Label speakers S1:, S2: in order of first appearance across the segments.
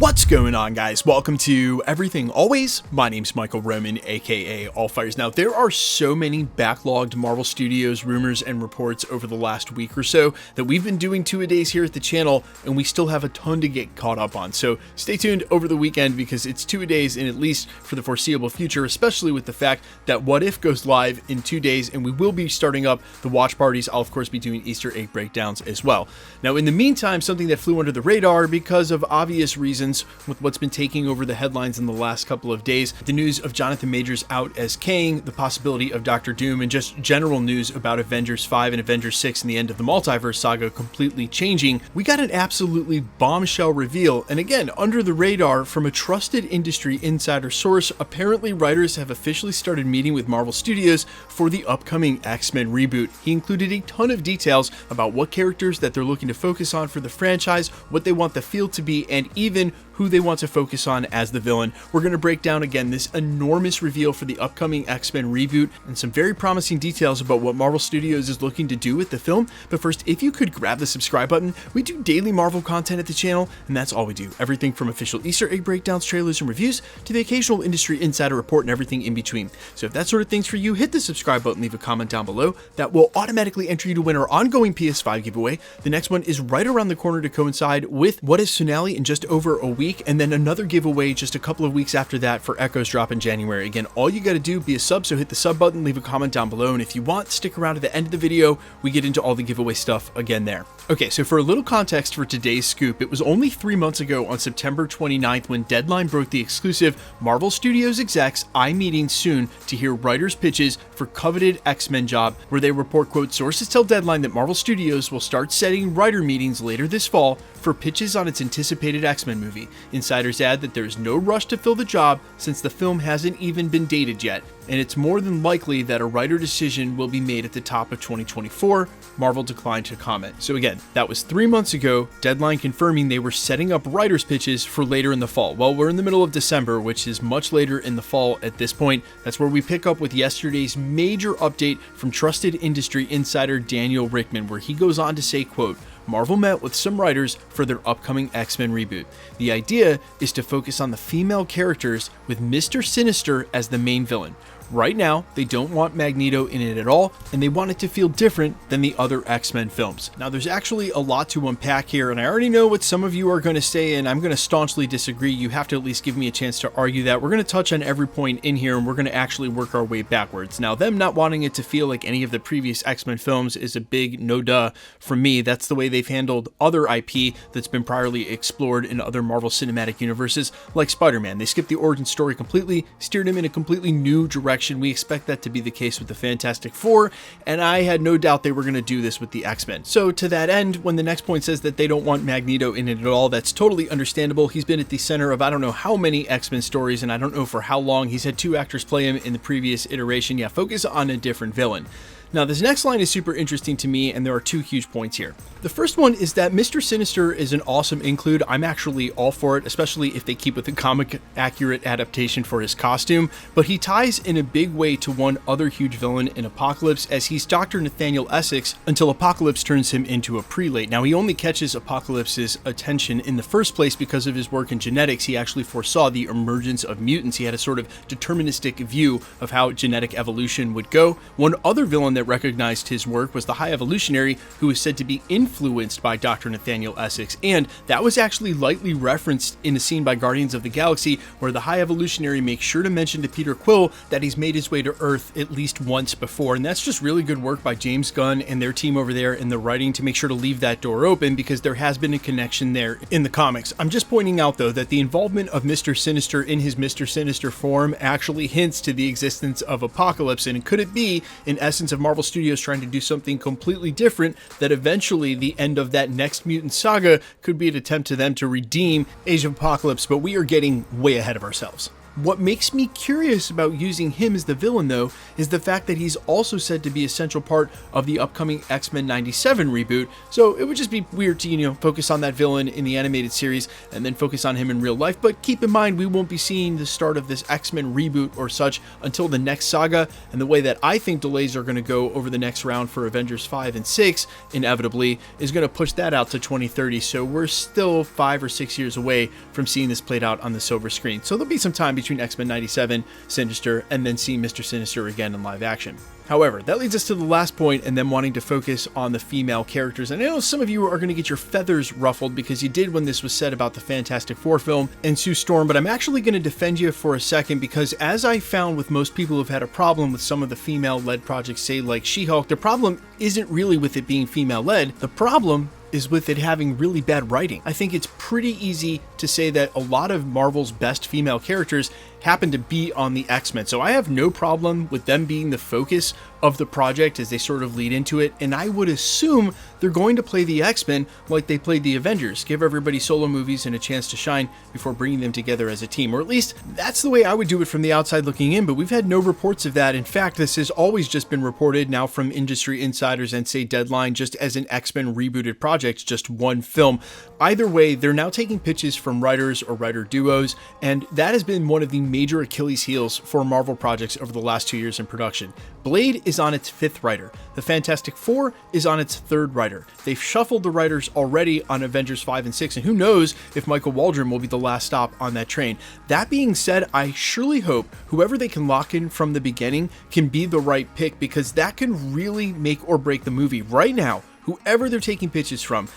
S1: What's going on, guys? Welcome to Everything Always. My name's Michael Roman, aka Allfires. Now, there are so many backlogged Marvel Studios rumors and reports over the last week or so that we've been doing two-a-days here at the channel, and we still have a ton to get caught up on. So stay tuned over the weekend because it's two-a-days, and at least for the foreseeable future, especially with the fact that What If goes live in 2 days, and we will be starting up the watch parties. I'll, of course, be doing Easter egg breakdowns as well. Now, in the meantime, something that flew under the radar because of obvious reasons with what's been taking over the headlines in the last couple of days, the news of Jonathan Majors out as Kang, the possibility of Doctor Doom, and just general news about Avengers 5 and Avengers 6 and the end of the Multiverse saga completely changing. We got an absolutely bombshell reveal, and again, under the radar from a trusted industry insider source. Apparently, writers have officially started meeting with Marvel Studios for the upcoming X-Men reboot. He included a ton of details about what characters that they're looking to focus on for the franchise, what they want the field to be, and even who they want to focus on as the villain. We're going to break down again this enormous reveal for the upcoming X-Men reboot and some very promising details about what Marvel Studios is looking to do with the film. But first, if you could grab the subscribe button. We do daily Marvel content at the channel, and that's all we do. Everything from official Easter egg breakdowns, trailers, and reviews to the occasional industry insider report and everything in between. So if that sort of thing's for you, hit the subscribe button, leave a comment down below. That will automatically enter you to win our ongoing PS5 giveaway. The next one is right around the corner to coincide with What If's finale in just over a week, and then another giveaway just a couple of weeks after that for Echo's drop in January. Again, all you got to do, be a sub, so hit the sub button, leave a comment down below, and if you want, stick around to the end of the video. We get into all the giveaway stuff again there. Okay, so for a little context for today's scoop, it was only 3 months ago on September 29th when Deadline broke the exclusive Marvel Studios execs I'm meeting soon to hear writers' pitches for coveted X-Men job, where they report, quote, sources tell Deadline that Marvel Studios will start setting writer meetings later this fall for pitches on its anticipated X-Men movie. Insiders add that there's no rush to fill the job since the film hasn't even been dated yet, and it's more than likely that a writer decision will be made at the top of 2024. Marvel declined to comment. So again, that was 3 months ago, Deadline confirming they were setting up writers' pitches for later in the fall. Well, we're in the middle of December, which is much later in the fall at this point. That's where we pick up with yesterday's major update from trusted industry insider Daniel Rickman, where he goes on to say, quote, Marvel met with some writers for their upcoming X-Men reboot. The idea is to focus on the female characters with Mr. Sinister as the main villain. Right now, they don't want Magneto in it at all, and they want it to feel different than the other X-Men films. Now, there's actually a lot to unpack here, and I already know what some of you are going to say, and I'm going to staunchly disagree. You have to at least give me a chance to argue that. We're going to touch on every point in here, and we're going to actually work our way backwards. Now, them not wanting it to feel like any of the previous X-Men films is a big no-duh from me. That's the way they've handled other IP that's been priorly explored in other Marvel Cinematic Universes, like Spider-Man. They skipped the origin story completely, steered him in a completely new direction. We expect that to be the case with the Fantastic Four, and I had no doubt they were going to do this with the X-Men. So to that end, when the next point says that they don't want Magneto in it at all, that's totally understandable. He's been at the center of I don't know how many X-Men stories, and I don't know for how long. He's had 2 actors play him in the previous iteration. Yeah, focus on a different villain. Now, this next line is super interesting to me, and there are 2 huge points here. The first one is that Mr. Sinister is an awesome include. I'm actually all for it, especially if they keep with the comic-accurate adaptation for his costume, but he ties in a big way to one other huge villain in Apocalypse, as he's Dr. Nathaniel Essex until Apocalypse turns him into a prelate. Now, he only catches Apocalypse's attention in the first place because of his work in genetics. He actually foresaw the emergence of mutants. He had a sort of deterministic view of how genetic evolution would go. One other villain that recognized his work was the High Evolutionary, who is said to be influenced by Dr. Nathaniel Essex, and that was actually lightly referenced in a scene by Guardians of the Galaxy where the High Evolutionary makes sure to mention to Peter Quill that he's made his way to Earth at least once before, and that's just really good work by James Gunn and their team over there in the writing to make sure to leave that door open, because there has been a connection there in the comics. I'm just pointing out, though, that the involvement of Mr. Sinister in his Mr. Sinister form actually hints to the existence of Apocalypse, and could it be, in essence, of Marvel Studios trying to do something completely different, that eventually the end of that next mutant saga could be an attempt to them to redeem Age of Apocalypse, but we are getting way ahead of ourselves. What makes me curious about using him as the villain, though, is the fact that he's also said to be a central part of the upcoming X-Men 97 reboot, so it would just be weird to, focus on that villain in the animated series and then focus on him in real life. But keep in mind, we won't be seeing the start of this X-Men reboot or such until the next saga, and the way that I think delays are going to go over the next round for Avengers 5 and 6, inevitably, is going to push that out to 2030, so we're still 5 or 6 years away from seeing this played out on the silver screen. So there'll be some time between X-Men 97, Sinister, and then seeing Mr. Sinister again in live action. However, that leads us to the last point, and them wanting to focus on the female characters. And I know some of you are going to get your feathers ruffled because you did when this was said about the Fantastic Four film and Sue Storm, but I'm actually going to defend you for a second, because as I found with most people who've had a problem with some of the female-led projects, say like She-Hulk, the problem isn't really with it being female-led. The problem is with it having really bad writing. I think it's pretty easy to say that a lot of Marvel's best female characters happen to be on the X-Men, so I have no problem with them being the focus of the project as they sort of lead into it, and I would assume they're going to play the X-Men like they played the Avengers, give everybody solo movies and a chance to shine before bringing them together as a team, or at least that's the way I would do it from the outside looking in, but we've had no reports of that. In fact, this has always just been reported now from industry insiders and say Deadline just as an X-Men rebooted project, just one film. Either way, they're now taking pitches from writers or writer duos, and that has been one of the major Achilles heels for Marvel projects over the last 2 years in production. Blade is on its 5th writer. The Fantastic Four is on its 3rd writer. They've shuffled the writers already on Avengers 5 and 6, and who knows if Michael Waldron will be the last stop on that train. That being said, I surely hope whoever they can lock in from the beginning can be the right pick, because that can really make or break the movie. Right now, whoever they're taking pitches from,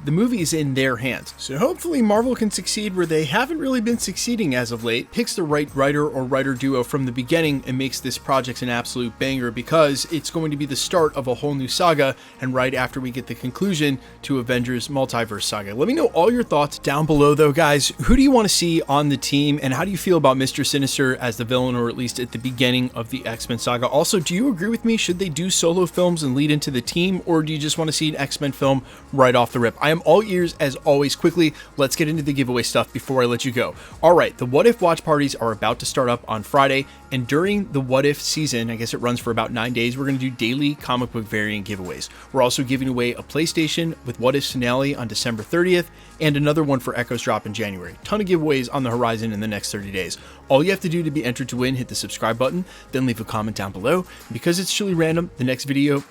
S1: the movie is in their hands. So hopefully Marvel can succeed where they haven't really been succeeding as of late, picks the right writer or writer duo from the beginning, and makes this project an absolute banger, because it's going to be the start of a whole new saga, and right after we get the conclusion to Avengers Multiverse saga. Let me know all your thoughts down below though, guys. Who do you want to see on the team, and how do you feel about Mr. Sinister as the villain, or at least at the beginning of the X-Men saga? Also, do you agree with me? Should they do solo films and lead into the team, or do you just want to see an X-Men film right off the rip? I am all ears as always. Quickly, let's get into the giveaway stuff before I let you go. Alright, the What If watch parties are about to start up on Friday, and during the What If season, I guess it runs for about 9 days, we're going to do daily comic book variant giveaways. We're also giving away a PlayStation with What If's finale on December 30th, and another one for Echo's drop in January. Ton of giveaways on the horizon in the next 30 days. All you have to do to be entered to win, hit the subscribe button, then leave a comment down below. Because it's truly random, the next video,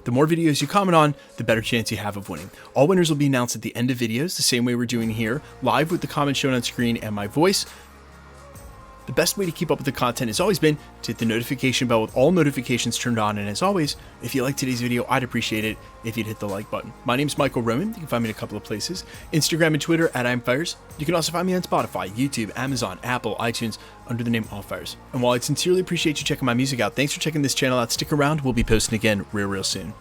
S1: the more videos you comment on, the better chance you have of winning. All winners will be announced at the end of videos, the same way we're doing here, live with the comments shown on screen and my voice. The best way to keep up with the content has always been to hit the notification bell with all notifications turned on, and as always, if you like today's video, I'd appreciate it if you'd hit the like button. My name's Michael Roman. You can find me in a couple of places, Instagram and Twitter at I'mFires. You can also find me on Spotify, YouTube, Amazon, Apple, iTunes, under the name Allfires. And while I'd sincerely appreciate you checking my music out, thanks for checking this channel out. Stick around, we'll be posting again real soon.